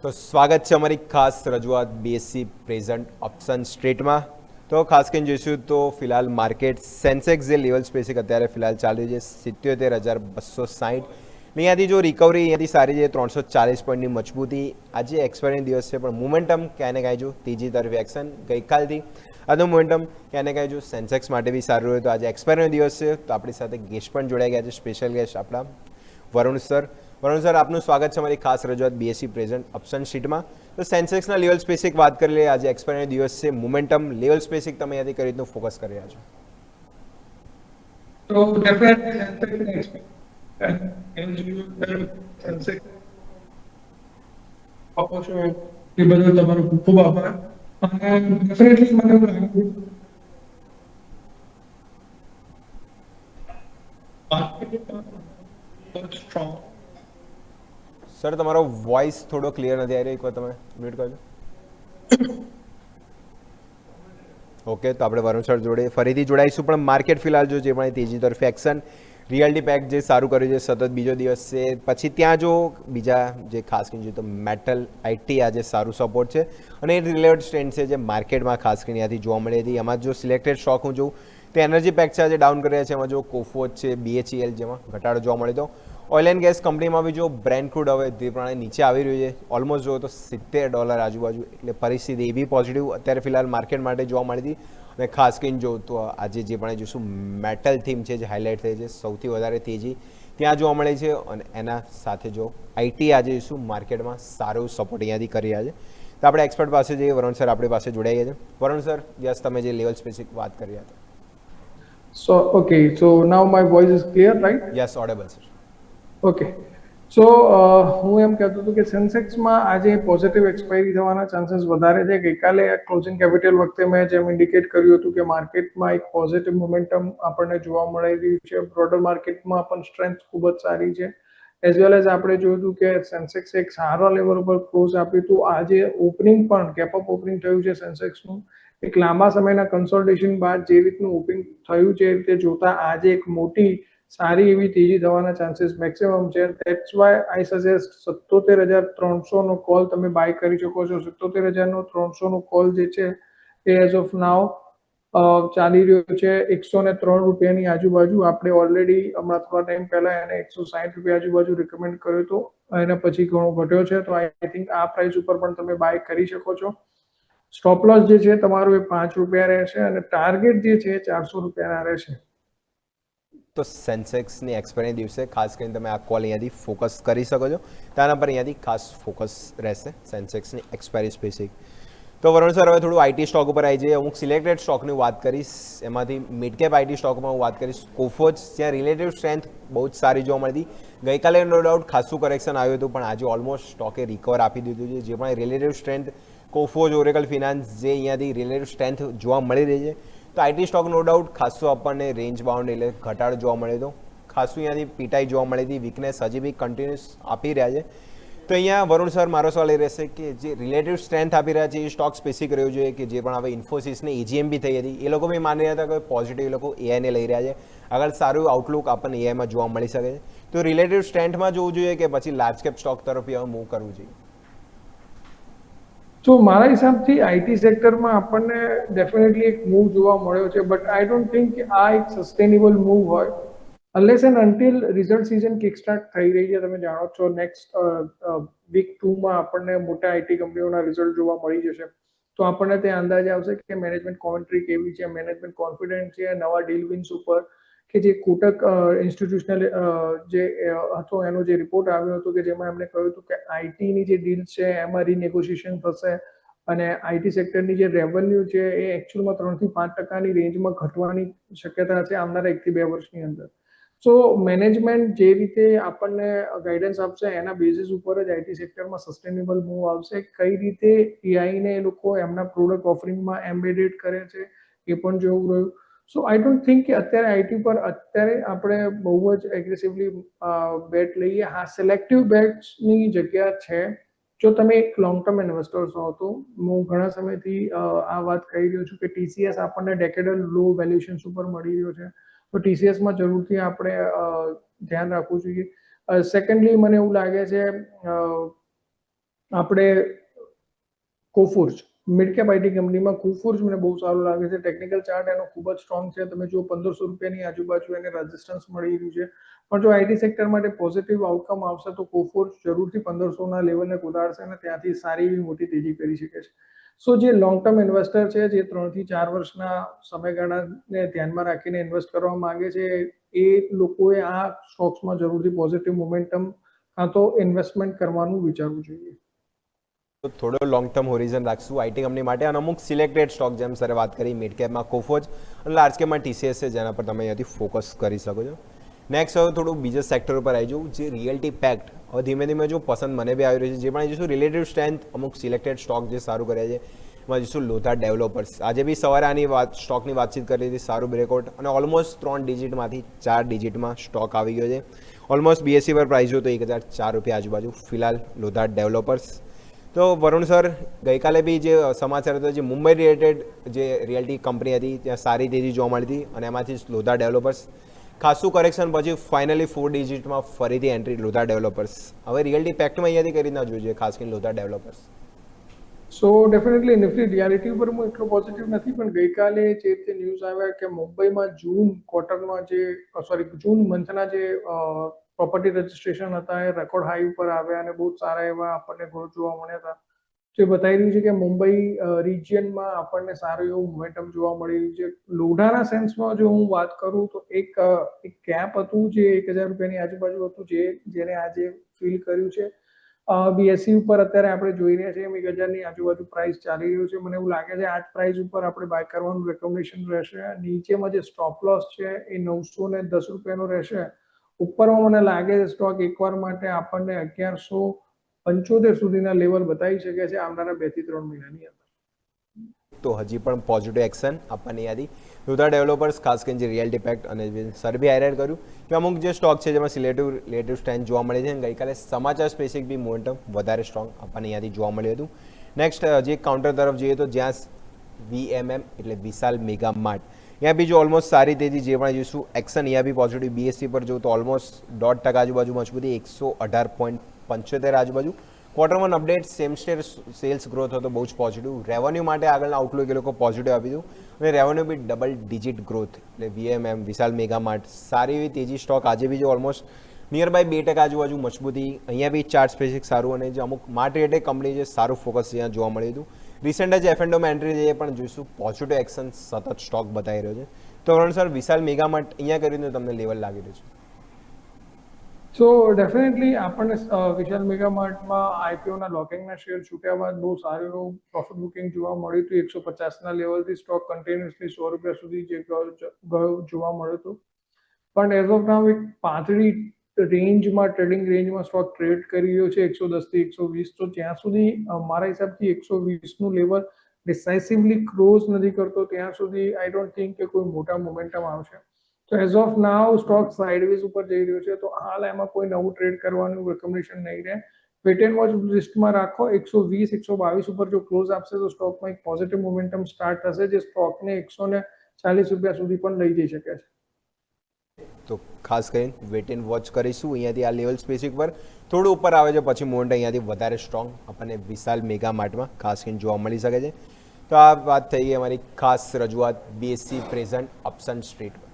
તો સ્વાગત છે અમારી ખાસ રજૂઆત બીએસસી પ્રેઝન્ટ ઓપ્શન સ્ટ્રીટમાં. તો ખાસ કરીને જોઈશું તો ફિલહાલ માર્કેટ સેન્સેક્સ જે લેવલ સ્પેસિક અત્યારે ફિલહાલ ચાલી રહ્યું છે 77,260. અહીંયાથી જો રિકવરી અહીંયાથી સારી છે 340 પોઈન્ટની મજબૂતી. આજે એક્સપાયરી દિવસ છે પણ મોમેન્ટમ ક્યાંય ને ક્યાંય જો ત્રીજી તરફ એક્શન ગઈકાલથી આજનો મોમેન્ટમ ક્યાંય ને ક્યાંય જો સેન્સેક્સ માટે બી સારું રહ્યું. તો આજે એક્સપાયરીનો દિવસ છે તો આપણી સાથે ગેસ્ટ પણ જોડાઈ ગયા છે, સ્પેશિયલ ગેસ્ટ આપણા વરુણ સર. વરુણ સર, આપનું સ્વાગત છે અમારી ખાસ રજૂઆત બીએસસી પ્રેઝન્ટ ઓપ્શન શીટમાં. તો સેન્સેક્સના લેવલ સ્પેસિક વાત કરી લઈએ. આજે એક્સપાયરીનો દિવસ છે, મોમેન્ટમ લેવલ સ્પેસિક તમે અહીંયાથી કઈ રીતનું ફોકસ કરી રહ્યા છો? So definitely Sensex can expect as usual Sensex opportunity એ બદલ તમારો ખૂબ ખૂબ આભાર. અને ડેફિનેટલી મને એવું લાગ્યું માર્કેટ સ્ટ્રોંગ. સર, તમારો વોઇસ થોડો ક્લિયર નથી આવી રહ્યો, એકવાર તમે મ્યુટ કરજો. ઓકે, તો આપણે વરુણ સર જોડે ફરીથી જોડાઈશું. પણ માર્કેટ ફિલહાલ જો જે પણ તેજી તરફ એક્શન રિયાલિટી પેક જે સારું કર્યું છે, સતત બીજો દિવસ છે. પછી ત્યાં જો બીજા જે ખાસ કરીને તો મેટલ આઈટી આજે સારું સપોર્ટ છે અને એ રિલેટેડ સ્ટ્રેન્ડ છે જે માર્કેટમાં ખાસ કરીને ત્યાંથી જોવા મળી હતી. એમાં જો સિલેક્ટેડ સ્ટોક હું જોઉં તો એનર્જી પેક છે આજે ડાઉન કરી રહ્યા છે. એમાં જો કોફોચ છે, બીએચઈએલ જેમાં ઘટાડો જોવા મળ્યો હતો. ઓઇલ એન્ડ ગેસ કંપનીમાં બી જો બ્રેન્ટ ક્રૂડ હવે તે પ્રમાણે નીચે આવી રહ્યું છે, ઓલમોસ્ટ જો તો $70 આજુબાજુ. એટલે પરિસ્થિતિ એ બી પોઝિટિવ અત્યારે ફિલહાલ માર્કેટ માટે જોવા મળી હતી. અને ખાસ કરીને જો તો આજે જે પણ જોઈશું મેટલ થીમ છે જે હાઇલાઇટ થઈ છે, સૌથી વધારે તેજી ત્યાં જોવા મળે છે. અને એના સાથે જો આઈટી આજે જોઈશું માર્કેટમાં સારું સપોર્ટ અહીંયાથી કરી રહ્યા છે. તો આપણે એક્સપર્ટ પાસે જઈએ. વરુણ સર આપણી પાસે જોડાઈ ગયા છે. વરુણ સર, યસ, તમે જે લેવલ સ્પેસિફિક વાત કરી રહ્યા હતા. So okay, so now my voice is clear, right? Yes, audible sir. Okay. So હું એમ કહેતો હતો કે સેન્સેક્સમાં આજે પોઝિટિવ એક્સપાયરી થવાના ચાન્સીસ વધારે છે. ગઈકાલે ક્લોઝિંગ કેપિટલ વખતે મેં જેમ ઇન્ડિકેટ કર્યું હતું કે માર્કેટમાં એક પોઝિટિવ મોમેન્ટમ આપણને જોવા મળી રહ્યું છે. બ્રોડર માર્કેટમાં પણ સ્ટ્રેન્થ ખૂબ જ સારી છે. એઝ વેલ એઝ આપણે જોયું હતું કે સેન્સેક્સ એક સારા લેવલ પર ક્લોઝ આપ્યું હતું. આજે ઓપનિંગ પણ કેપઅપ ઓપનિંગ થયું છે સેન્સેક્સનું. એક લાંબા સમયના કન્સોલ્ટેશન બાદ જે રીતનું ઓપનિંગ થયું છે તે જોતા આજે એક મોટી સારી એવી તેજી થવાના ચાન્સીસ મેક્સિમમ છે. ધેટ્સ વાય આઈ સજેસ્ટ 77,300 નો કોલ તમે બાય કરી શકો છો. 77,300 નો કોલ જે છે એ એઝ ઓફ નાવ ચાલી રહ્યો છે ₹103 આજુબાજુ. આપણે ઓલરેડી હમણાં થોડા ટાઈમ પહેલા એને ₹160 આજુબાજુ રિકમેન્ડ કર્યો હતો. એના પછી ઘણો ઘટ્યો છે. તો આઈ થિંક આ પ્રાઇસ ઉપર પણ તમે બાય કરી શકો છો. સ્ટોપ લોસ જે છે તમારું એ ₹5 રહેશે અને ટાર્ગેટ જે છે ₹400 રહેશે. તો સેન્સેક્સની એક્સપાયરી દિવસે ખાસ કરીને તમે આ કોલ અહીંયાથી ફોકસ કરી શકો છો. તેના પર અહીંયાથી ખાસ ફોકસ રહેશે સેન્સેક્સની એક્સપાયરી સ્પેસિફિક. તો વરુણ સર, હવે થોડું આઈટી સ્ટોક ઉપર આવી જઈએ. અમુક સિલેક્ટેડ સ્ટોકની વાત કરીશ. એમાંથી મિડ કેપ આઈટી સ્ટોકમાં હું વાત કરીશ કોફોચ, જ્યાં રિલેટિવ સ્ટ્રેન્થ બહુ જ સારી જોવા મળી હતી. ગઈકાલે નો ડાઉટ ખાસું કરેક્શન આવ્યું હતું, પણ આજે ઓલમોસ્ટ સ્ટોકે રિકવર આપી દીધું છે. જે પણ રિલેટિવ સ્ટ્રેન્થ કોફોચ, ઓરેકલ ફિનાન્સ જે અહીંયાથી રિલેટિવ સ્ટ્રેન્થ જોવા મળી રહી છે, તો આઈટી સ્ટોક નો ડાઉટ ખાસું આપણને રેન્જ બાઉન્ડ એટલે ઘટાડો જોવા મળ્યો હતો. ખાસું અહીંયાથી પીટાઈ જોવા મળી હતી. વીકનેસ હજી બી કન્ટિન્યુઅસ આપી રહ્યા છે. તો અહીંયા વરુણ સર, મારો સવાલ એ રહેશે કે જે રિલેટિવ સ્ટ્રેન્થ આપી રહ્યા છે એ સ્ટોક સ્પેસિફિક રહ્યું જોઈએ કે જે પણ હવે ઇન્ફોસિસને એજીએમ બી થઈ હતી, એ લોકો બી માની રહ્યા હતા કે પોઝિટિવ એ લોકો એઆઈને લઈ રહ્યા છે. આગળ સારું આઉટલુક આપણને એઆઈમાં જોવા મળી શકે છે. તો રિલેટિવ સ્ટ્રેન્થમાં જોવું જોઈએ કે પછી લાર્જ કેપ સ્ટોક તરફ હવે મૂવ કરવું જોઈએ? તો મારા હિસાબથી આઈટી સેક્ટરમાં આપણને ડેફિનેટલી એક મૂવ જોવા મળ્યો છે. બટ આઈ ડોન્ટ થિંક કે આ એક સસ્ટેનેબલ મૂવ હોય unless and until result season kickstart થઈ રહી છે. તમે જાણો છો નેક્સ્ટ વીક 2માં આપણને મોટા આઈટી કંપનીઓના રિઝલ્ટ જોવા મળી જશે. તો આપણને ત્યાં અંદાજ આવશે કે મેનેજમેન્ટ કોમેન્ટ્રી કેવી છે, મેનેજમેન્ટ કોન્ફિડન્ટ છે નવા ડીલ વિન્સ ઉપર, કે જે કોટક ઇન્સ્ટિટ્યુશનલ જે હતો એનો જે રિપોર્ટ આવ્યો હતો કે જેમાં એમણે કહ્યું હતું કે આઈટીની જે ડીલ છે એમાં રિનેગોશિએશન થશે અને આઈટી સેક્ટરની જે રેવન્યુ છે એ એકચ્યુઅલમાં 3 થી 5% રેન્જમાં ઘટવાની શક્યતા છે આવનારા 1 થી 2 વર્ષની અંદર. સો મેનેજમેન્ટ જે રીતે આપણને ગાઈડન્સ આપશે એના બેઝિસ ઉપર જ આઈટી સેક્ટરમાં સસ્ટેનેબલ મૂવ આવશે. કઈ રીતે એઆઈને એ લોકો એમના પ્રોડક્ટ ઓફરિંગમાં એમ્બેડેડ કરે છે એ પણ જોવું રહ્યું. સો આઈ ડોન્ટ થિંક કે અત્યારે આઈટી પર અત્યારે આપણે બહુ જ એગ્રેસિવલી બેટ લઈએ. હા, સિલેક્ટિવ બેટ્સની જગ્યા છે. જો તમે એક લોંગ ટર્મ ઇન્વેસ્ટર્સ હો તો હું ઘણા સમયથી આ વાત કહી રહ્યો છું કે ટીસીએસ આપણને ડેકેડલ લો વેલ્યુએશન્સ ઉપર મળી રહ્યો છે. તો ટીસીએસમાં જરૂરથી આપણે ધ્યાન રાખવું જોઈએ. સેકન્ડલી મને એવું લાગે છે આપણે કોફોર્જ મિડ કેપ આઈટી કંપનીમાં કોફોર્જ મને બહુ સારું લાગે છે. ટેકનિકલ ચાર્ટ એનો ખૂબ જ સ્ટ્રોંગ છે. તમે જો 1500 રૂપિયાની આજુબાજુ એને રેઝિસ્ટન્સ મળી રહ્યું છે. પણ જો આઈટી સેક્ટર માટે પોઝિટિવ આઉટકમ આવશે તો કોફોર્જ જરૂરથી 1500ના લેવલને કુદાડશે અને ત્યાંથી સારી એવી મોટી તેજી કરી શકે છે. સો જે લોંગ ટર્મ ઇન્વેસ્ટર છે, જે 3 થી 4 વર્ષના સમયગાળાને ધ્યાનમાં રાખીને ઇન્વેસ્ટ કરવા માંગે છે, એ લોકોએ આ સ્ટોક્સમાં જરૂરથી પોઝિટિવ મોમેન્ટમ કાં તો ઇન્વેસ્ટમેન્ટ કરવાનું વિચારવું જોઈએ. તો થોડો લોંગ ટર્મ હોરિઝન રાખશું આઈટી કંપની માટે અને અમુક સિલેક્ટેડ સ્ટોક જેમ સરે વાત કરી મિડ કેપમાં કોફોર્જ અને લાર્જ કેપમાં ટીસીએસ છે જેના પર તમે અહીંયાથી ફોકસ કરી શકો છો. નેક્સ્ટ હવે થોડું બીજા સેક્ટર ઉપર આવી જવું જે રિયલ્ટી પેક્ટ હવે ધીમે ધીમે જો પસંદ મને બી આવી રહ્યું છે જે પણ જઈશું રિલેટિવ સ્ટ્રેન્થ અમુક સિલેક્ટેડ સ્ટોક જે સારું કર્યા છે એમાં જઈશું લોથાર ડેવલપર્સ. આજે બી સવારે આની સ્ટોકની વાતચીત કરી હતી, સારું બ્રેકઆઉટ અને ઓલમોસ્ટ 3 ડિજિટમાંથી 4 ડિજિટમાં સ્ટોક આવી ગયો છે. ઓલમોસ્ટ બીએસસી પર પ્રાઇસ જો તો 1004 રૂપિયા આજુબાજુ ફિલહાલ લોથાર ડેવલપર્સ. તો વરુણ સર ગઈકાલે બી જે સમાચાર હતો જે મુંબઈ રિલેટેડ જે રિયલ્ટી કંપની હતી ત્યાં સારી તેજી જોવા મળી હતી અને એમાંથી લોથાર ડેવલપર્સ ખાસું કરેક્શન પછી ફાઇનલી 4 ડિજિટમાં ફરીથી એન્ટ્રી લોથાર ડેવલપર્સ. હવે રિયલ્ટી પેક્ટમાં અહીંયાથી કરી ના જોઈએ ખાસ કરીને Lodha developers. So definitely Nifty realty ઉપર હું એટલો પોઝિટિવ નથી, પણ ગઈકાલે જે રીતે ન્યૂઝ આવ્યા કે મુંબઈમાં જૂન ક્વાર્ટરમાં જૂન મંથના જે પ્રોપર્ટી રજિસ્ટ્રેશન હતા એ રેકોર્ડ હાઈ ઉપર આવ્યા અને બહુ સારા એવા આપણને ગ્રોથ જોવા મળ્યા હતા. જે બતાવી રહ્યું છે કે મુંબઈ રિજિયનમાં આપણને સારું એવું મોમેન્ટમ જોવા મળી રહ્યું છે. લોઢાના સેન્સમાં જો હું વાત કરું તો એક કેપ હતું જે 1000 રૂપિયાની આજુબાજુ હતું જેને આજે ફીલ કર્યું છે. બીએસસી ઉપર અત્યારે આપણે જોઈ રહ્યા છીએ 1000ની આજુબાજુ પ્રાઇસ ચાલી રહ્યું છે. મને એવું લાગે છે આ જ પ્રાઇસ ઉપર આપણે બાય કરવાનું રેકમેન્ડેશન રહેશે. નીચેમાં જે સ્ટોપ લોસ છે એ 910 રૂપિયાનો રહેશે. ઉપરમાં મને લાગે છે સ્ટોક એકવાર માટે આપણને 1175 સુધીના લેવલ બતાવી શકે છે આવનારા 2 થી 3 મહિનાની અંદર. તો હજી પણ પોઝિટિવ એક્શન આપવાની યાદી લોથાર ડેવલપર્સ ખાસ કરીને જે રિયલ્ટી પેક્ટ અને સર બી હાઇલાઇટ કર્યું કે અમુક જે સ્ટોક છે જેમાં રિલેટિવ સ્ટ્રેન્થ જોવા મળે છે. ગઈકાલે સમાચાર સ્પેસિફિક બી મોમેન્ટમ વધારે સ્ટ્રોંગ આપવાની યાદી જોવા મળ્યું હતું. નેક્સ્ટ જે કાઉન્ટર તરફ જઈએ તો જ્યાં વીએમએમ એટલે વિશાલ મેગા માર્ટ અહીંયા બી જો ઓલમોસ્ટ સારી તેજી જે પણ જોઈશું એક્શન અહીંયા બી પોઝિટિવ બીએસસી પર જો તો ઓલમોસ્ટ 0.5% આજુબાજુ મજબૂતી 118.75 આજુબાજુ. Quarter 1 update same store sales growth હતો બહુ જ પોઝિટિવ. રેવન્યુ માટે આગળના આઉટલુક એ લોકો પોઝિટિવ આપી દીધું અને રેવન્યુ બી ડબલ ડિજિટ ગ્રોથ એટલે વીએમએમ વિશાલ મેગા માર્ટ સારી એવી તેજી સ્ટોક આજે બી જો ઓલમોસ્ટ નિયર બાય 2% આજુબાજુ મજબૂતી. અહીંયા બી ચાર્ટ સ્પેસિફિક સારું અને જે અમુક માર્ટ રેટે કંપની છે સારું ફોકસ અહીંયા જોવા મળ્યું હતું. રિસેન્ટ જ એફએન્ડોમાં એન્ટ્રી જઈએ પણ જોઈશું પોઝિટિવ એક્શન સતત સ્ટોક બતાવી રહ્યો છે. તો વરુણ સર વિશાલ મેગા માર્ટ અહીંયા કરીને તમને લેવલ લાગી રહ્યું છે? સો ડેફિનેટલી આપણને વિશાલ મેગા માર્ટમાં આઈપીઓના લોકિંગના શેર છૂટ્યા બાદ બહુ સારું એવું પ્રોફિટ બુકિંગ જોવા મળ્યું હતું. 150ના લેવલથી સ્ટોક કન્ટિન્યુઅસલી 100 રૂપિયા સુધી જે ગયો જોવા મળ્યું હતું. પણ એઝ ઓફ નાઉ એક પાતળી રેન્જમાં ટ્રેડિંગ રેન્જમાં સ્ટોક ટ્રેડ કરી રહ્યો છે 110 થી 120. તો જ્યાં સુધી મારા હિસાબથી 120નું લેવલ ડિસાઇસિવલી ક્લોઝ નથી કરતો ત્યાં સુધી આઈ ડોન્ટ થિંક કે કોઈ મોટા મોમેન્ટમ આવશે. તો as of now stock sideways ઉપર જઈ રહ્યો છે. તો હાલ એમાં કોઈ નવું ટ્રેડ કરવાનું રેકમેન્ડેશન નહીં રહે. વેટ એન્ડ વોચ લિસ્ટમાં રાખો. 120 122 ઉપર જો ક્લોઝ આપશે તો સ્ટોકમાં એક પોઝિટિવ મોમેન્ટમ સ્ટાર્ટ થશે જે સ્ટોકને 140 રૂપિયા સુધી પણ લઈ જઈ શકે છે. તો ખાસ કરીને વેટ એન્ડ વોચ કરીશું. અહીંયાથી આ લેવલ સ્પેસિફિક પર થોડું ઉપર આવે છે પછી મોમેન્ટ અહીંયાથી વધારે સ્ટ્રોંગ આપણને વિશાલ મેગા માર્ટમાં ખાસ કરીને જોવા મળી શકે છે. તો આ વાત થઈ ગઈ અમારી ખાસ રજૂઆત બીએસસી પ્રેઝન્ટ ઓપ્શન સ્ટ્રીટ પર.